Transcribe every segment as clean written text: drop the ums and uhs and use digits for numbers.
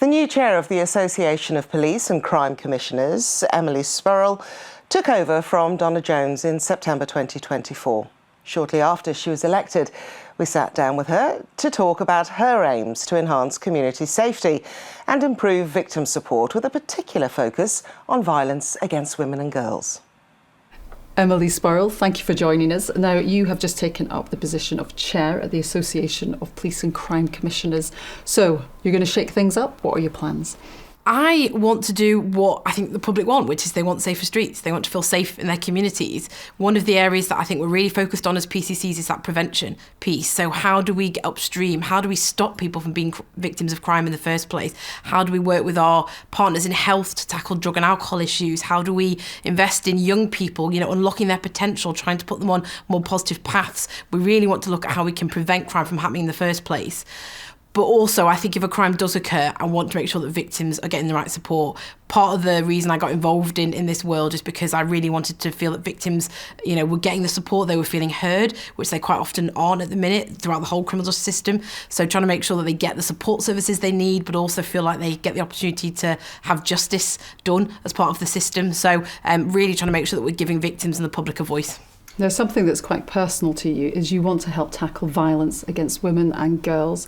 The new chair of the Association of Police and Crime Commissioners, Emily Spurrell, took over from Donna Jones in September 2024. Shortly after she was elected, we sat down with her to talk about her aims to enhance community safety and improve victim support, with a particular focus on violence against women and girls. Emily Spurrell, thank you for joining us. Now, you have just taken up the position of chair at the Association of Police and Crime Commissioners. So, you're going to shake things up. What are your plans? I want to do what I think the public want, which is they want safer streets. They want to feel safe in their communities. One of the areas that I think we're really focused on as PCCs is that prevention piece. So how do we get upstream? How do we stop people from being victims of crime in the first place? How do we work with our partners in health to tackle drug and alcohol issues? How do we invest in young people, unlocking their potential, trying to put them on more positive paths? We really want to look at how we can prevent crime from happening in the first place. But also, I think if a crime does occur, I want to make sure that victims are getting the right support. Part of the reason I got involved in this world is because I really wanted to feel that victims, were getting the support, they were feeling heard, which they quite often aren't at the minute throughout the whole criminal justice system. So trying to make sure that they get the support services they need, but also feel like they get the opportunity to have justice done as part of the system. So really trying to make sure that we're giving victims and the public a voice. There's something that's quite personal to you, is you want to help tackle violence against women and girls.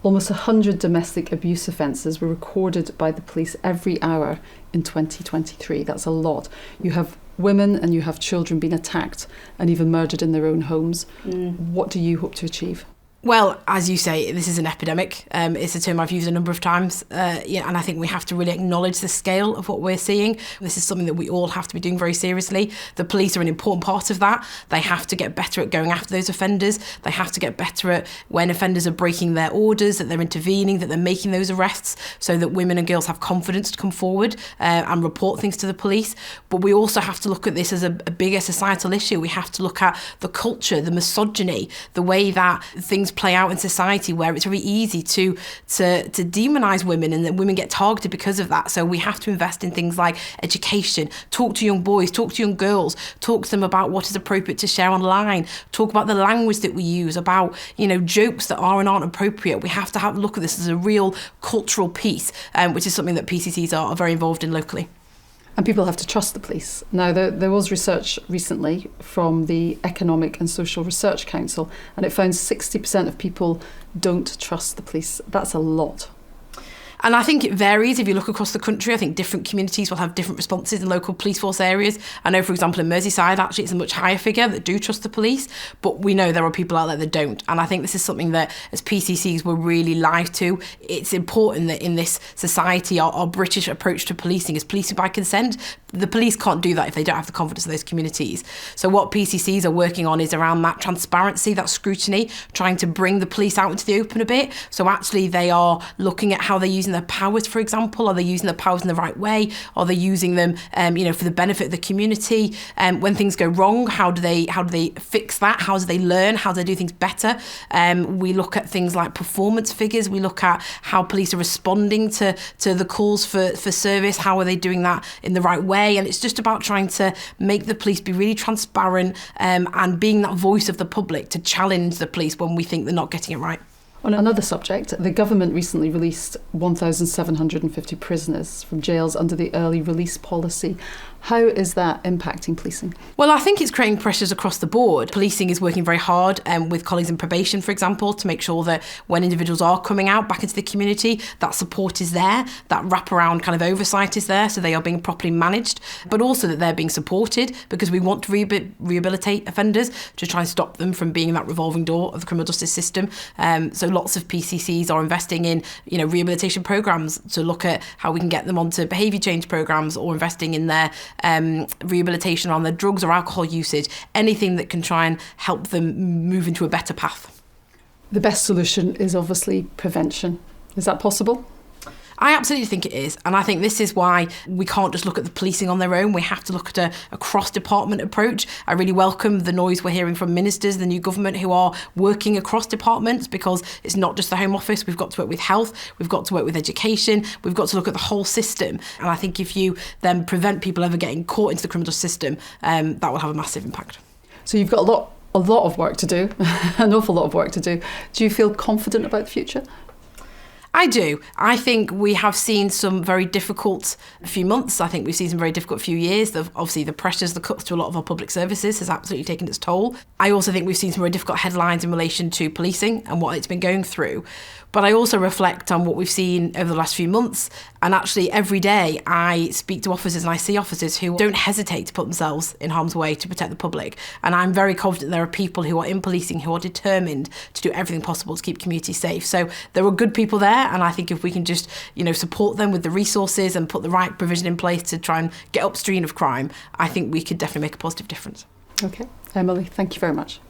Almost 100 domestic abuse offences were recorded by the police every hour in 2023. That's a lot. You have women and you have children being attacked and even murdered in their own homes. What do you hope to achieve? Well, as you say, this is an epidemic. It's a term I've used a number of times, and I think we have to really acknowledge the scale of what we're seeing. This is something that we all have to be doing very seriously. The police are an important part of that. They have to get better at going after those offenders. They have to get better at when offenders are breaking their orders, that they're intervening, that they're making those arrests, so that women and girls have confidence to come forward and report things to the police. But we also have to look at this as a bigger societal issue. We have to look at the culture, the misogyny, the way that things play out in society, where it's very easy to demonise women, and that women get targeted because of that. So we have to invest in things like education, talk to young boys, talk to young girls, talk to them about what is appropriate to share online, talk about the language that we use, about jokes that are and aren't appropriate. We have to look at this as a real cultural piece, which is something that PCCs are very involved in locally. And people have to trust the police. Now, there was research recently from the Economic and Social Research Council, and it found 60% of people don't trust the police. That's a lot. And I think it varies. If you look across the country, I think different communities will have different responses in local police force areas. I know, for example, in Merseyside, actually, it's a much higher figure that do trust the police, but we know there are people out there that don't. And I think this is something that, as PCCs, we're really live to. It's important that in this society, our British approach to policing is policing by consent. The police can't do that if they don't have the confidence of those communities. So what PCCs are working on is around that transparency, that scrutiny, trying to bring the police out into the open a bit. So actually they are looking at how they're using their powers, for example. Are they using their powers in the right way? Are they using them, for the benefit of the community? When things go wrong, how do they fix that? How do they learn? How do they do things better? We look at things like performance figures. We look at how police are responding to the calls for service. How are they doing that in the right way? And it's just about trying to make the police be really transparent and being that voice of the public to challenge the police when we think they're not getting it right. On another subject, the government recently released 1,750 prisoners from jails under the early release policy. How is that impacting policing? Well, I think it's creating pressures across the board. Policing is working very hard with colleagues in probation, for example, to make sure that when individuals are coming out back into the community, that support is there, that wraparound kind of oversight is there, so they are being properly managed, but also that they're being supported, because we want to rehabilitate offenders to try and stop them from being that revolving door of the criminal justice system. So lots of PCCs are investing in rehabilitation programmes to look at how we can get them onto behaviour change programmes, or investing in their rehabilitation around their drugs or alcohol usage, anything that can try and help them move into a better path. The best solution is obviously prevention. Is that possible? I absolutely think it is. And I think this is why we can't just look at the policing on their own. We have to look at a cross-department approach. I really welcome the noise we're hearing from ministers, the new government, who are working across departments, because it's not just the Home Office. We've got to work with health. We've got to work with education. We've got to look at the whole system. And I think if you then prevent people ever getting caught into the criminal system, that will have a massive impact. So you've got a lot of work to do, an awful lot of work to do. Do you feel confident about the future? I do. I think we have seen some very difficult few months. I think we've seen some very difficult few years. Obviously, the pressures, the cuts to a lot of our public services has absolutely taken its toll. I also think we've seen some very difficult headlines in relation to policing and what it's been going through. But I also reflect on what we've seen over the last few months. And actually, every day I speak to officers and I see officers who don't hesitate to put themselves in harm's way to protect the public. And I'm very confident there are people who are in policing who are determined to do everything possible to keep communities safe. So there are good people there. And I think if we can just, support them with the resources and put the right provision in place to try and get upstream of crime, I think we could definitely make a positive difference. Okay. Emily, thank you very much.